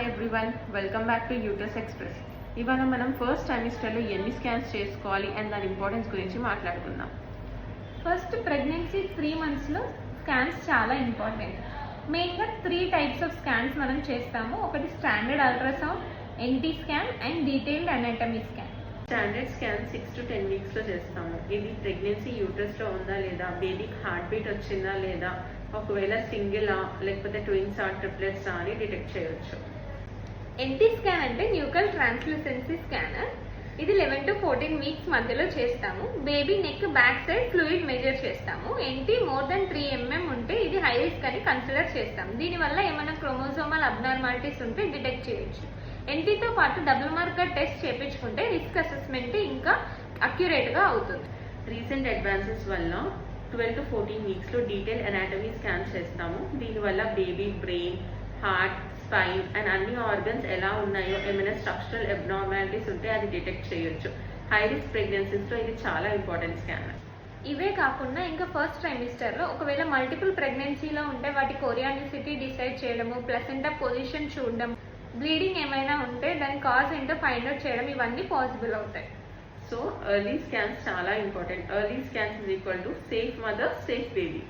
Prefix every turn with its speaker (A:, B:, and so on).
A: Hi everyone, welcome back to యూటర్స్ express. ఇవాళ మనం first ట్రైమిస్టర్లో ఎన్ని స్కాన్స్ చేసుకోవాలి అండ్ దాని ఇంపార్టెన్స్ గురించి మాట్లాడుకుందాం.
B: ఫస్ట్ ప్రెగ్నెన్సీ 3 monthsలో స్కాన్స్ చాలా ఇంపార్టెంట్. మెయిన్గా 3 types ఆఫ్ స్కాన్స్ మనం చేస్తాము. ఒకటి standard ultrasound, NT scan and detailed anatomy scan.
A: Standard scan 6 to 10 weeksలో చేస్తాము. ఇది ప్రెగ్నెన్సీ యూటర్స్లో ఉందా లేదా, బేబీకి హార్ట్ బీట్ వచ్చిందా లేదా, ఒకవేళ సింగిలా లేకపోతే ట్విన్సా ట్రిప్లెట్సా అని డిటెక్ట్ చేయవచ్చు.
B: ఎన్టీ స్కాన్ అంటే న్యూకల్ ట్రాన్స్లూసెన్సీ స్కానర్. ఇది 11 to 14 weeks మధ్యలో చేస్తాము. Baby neck back side fluid measure చేస్తాము. ఎన్టీ మోర్ దెన్ 3 mm ఉంటే ఇది హై రిస్క్ అని కన్సిడర్ చేస్తాము. దీనివల్ల ఏమైనా క్రోమోజోమల్ అబ్నార్మాలిటీస్ ఉంటే డిటెక్ట్ చేయొచ్చు. ఎన్టీతో పాటు డబుల్ మార్కర్ టెస్ట్ చేయించుకుంటే రిస్క్ అసెస్మెంట్ ఇంకా అక్యురేట్గా అవుతుంది.
A: రీసెంట్ అడ్వాన్సెస్ వల్ల 12 to 14 weeksలో డీటెయిల్ అనాటమీ స్కాన్ చేస్తాము. దీనివల్ల baby brain, heart, spine and అన్ని ఆర్గన్స్ ఎలా ఉన్నాయో, ఏమైనా స్ట్రక్చరల్ అబ్నార్మాలిటీస్ ఉంటే అది డిటెక్ట్ చేయొచ్చు. హై రిస్క్ ప్రెగ్నెన్సీస్లో ఇది చాలా ఇంపార్టెంట్ స్కాన్.
B: ఇవే కాకుండా ఇంకా ఫస్ట్ ట్రైమిస్టర్లో ఒకవేళ మల్టిపుల్ ప్రెగ్నెన్సీలో ఉంటే వాటి కొరియానిసిటీ డిసైడ్ చేయడము, ప్లసెంటా పొజిషన్ చూడడం, బ్లీడింగ్ ఏమైనా ఉంటే దాని కాజ్ ఏంటో ఫైండ్ అవుట్ చేయడం, ఇవన్నీ పాసిబుల్ అవుతాయి.
A: సో ఎర్లీ స్కాన్స్ చాలా important. Early scans is equal to safe mother, safe baby.